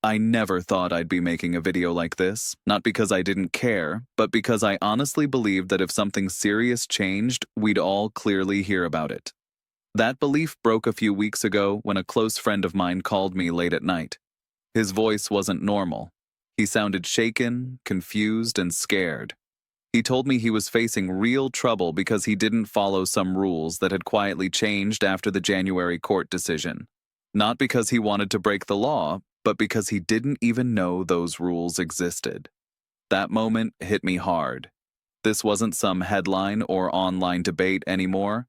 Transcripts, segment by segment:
I never thought I'd be making a video like this, not because I didn't care, but because I honestly believed that if something serious changed, we'd all clearly hear about it. That belief broke a few weeks ago when a close friend of mine called me late at night. His voice wasn't normal. He sounded shaken, confused, and scared. He told me he was facing real trouble because he didn't follow some rules that had quietly changed after the January court decision. Not because he wanted to break the law, but because he didn't even know those rules existed. That moment hit me hard. This wasn't some headline or online debate anymore.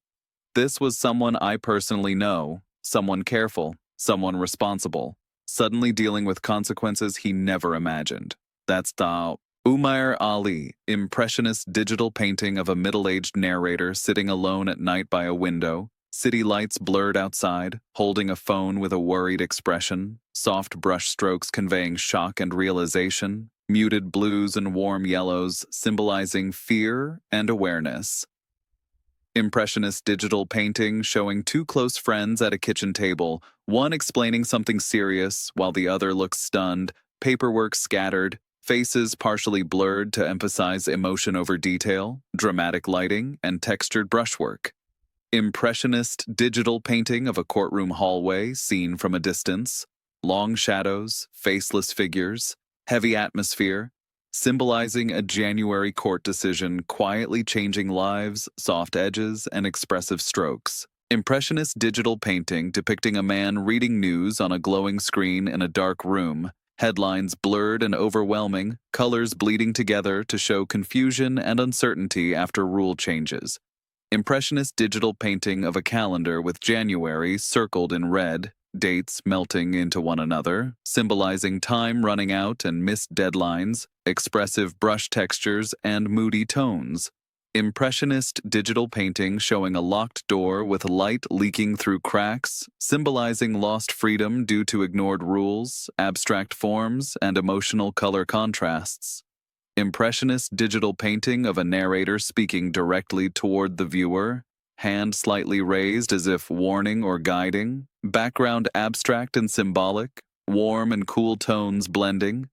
This was someone I personally know, someone careful, someone responsible, suddenly dealing with consequences he never imagined. That's the Umair Ali, impressionist digital painting of a middle-aged narrator sitting alone at night by a window, city lights blurred outside, holding a phone with a worried expression, soft brush strokes conveying shock and realization, muted blues and warm yellows symbolizing fear and awareness. Impressionist digital painting showing two close friends at a kitchen table, one explaining something serious while the other looks stunned, paperwork scattered, faces partially blurred to emphasize emotion over detail, dramatic lighting, and textured brushwork. Impressionist digital painting of a courtroom hallway seen from a distance, long shadows, faceless figures, heavy atmosphere, symbolizing a January court decision quietly changing lives, soft edges, and expressive strokes. Impressionist digital painting depicting a man reading news on a glowing screen in a dark room, headlines blurred and overwhelming, colors bleeding together to show confusion and uncertainty after rule changes. Impressionist digital painting of a calendar with January circled in red, dates melting into one another, symbolizing time running out and missed deadlines, expressive brush textures, and moody tones. Impressionist digital painting showing a locked door with light leaking through cracks, symbolizing lost freedom due to ignored rules, abstract forms, and emotional color contrasts. Impressionist digital painting of a narrator speaking directly toward the viewer, hand slightly raised as if warning or guiding, background abstract and symbolic, warm and cool tones blending.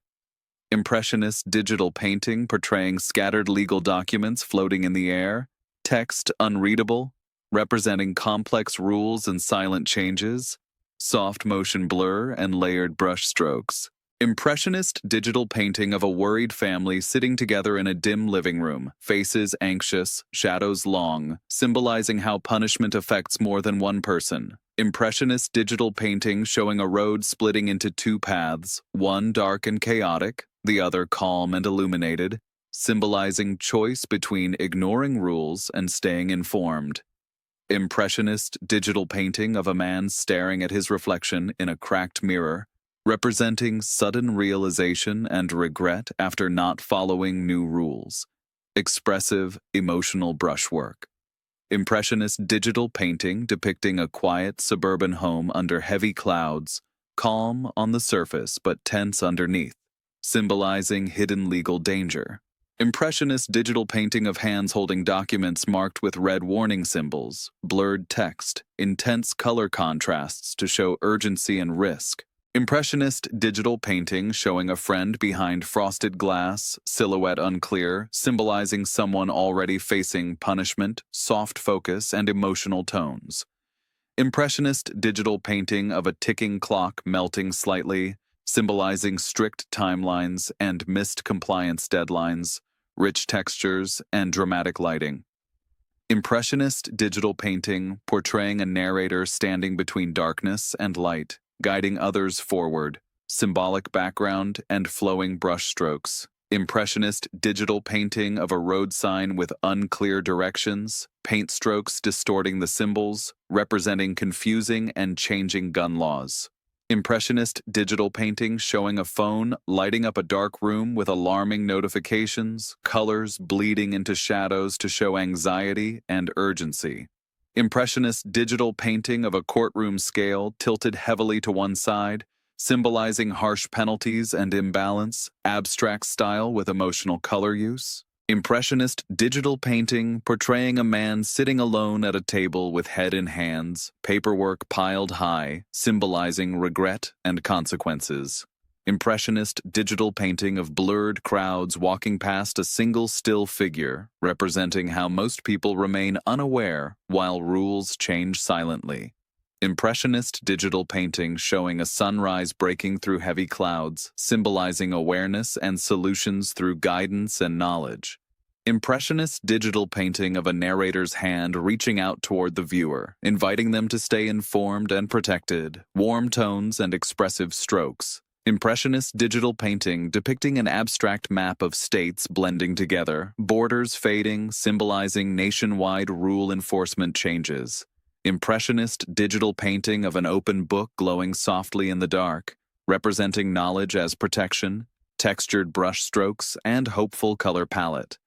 Impressionist digital painting portraying scattered legal documents floating in the air, text unreadable, representing complex rules and silent changes, soft motion blur and layered brush strokes. Impressionist digital painting of a worried family sitting together in a dim living room, faces anxious, shadows long, symbolizing how punishment affects more than one person. Impressionist digital painting showing a road splitting into two paths, one dark and chaotic, the other calm and illuminated, symbolizing choice between ignoring rules and staying informed. Impressionist digital painting of a man staring at his reflection in a cracked mirror, representing sudden realization and regret after not following new rules. Expressive, emotional brushwork. Impressionist digital painting depicting a quiet suburban home under heavy clouds, calm on the surface but tense underneath, symbolizing hidden legal danger. Impressionist digital painting of hands holding documents marked with red warning symbols, blurred text, intense color contrasts to show urgency and risk. Impressionist digital painting showing a friend behind frosted glass, silhouette unclear, symbolizing someone already facing punishment, soft focus, and emotional tones. Impressionist digital painting of a ticking clock melting slightly, symbolizing strict timelines and missed compliance deadlines, rich textures, and dramatic lighting. Impressionist digital painting portraying a narrator standing between darkness and light, guiding others forward, symbolic background and flowing brushstrokes. Impressionist digital painting of a road sign with unclear directions, paint strokes distorting the symbols, representing confusing and changing gun laws. Impressionist digital painting showing a phone lighting up a dark room with alarming notifications, colors bleeding into shadows to show anxiety and urgency. Impressionist digital painting of a courtroom scale tilted heavily to one side, symbolizing harsh penalties and imbalance, abstract style with emotional color use. Impressionist digital painting portraying a man sitting alone at a table with head in hands, paperwork piled high, symbolizing regret and consequences. Impressionist digital painting of blurred crowds walking past a single still figure, representing how most people remain unaware while rules change silently. Impressionist digital painting showing a sunrise breaking through heavy clouds, symbolizing awareness and solutions through guidance and knowledge. Impressionist digital painting of a narrator's hand reaching out toward the viewer, inviting them to stay informed and protected, warm tones and expressive strokes. Impressionist digital painting depicting an abstract map of states blending together, borders fading, symbolizing nationwide rule enforcement changes. Impressionist digital painting of an open book glowing softly in the dark, representing knowledge as protection, textured brush strokes, and hopeful color palette.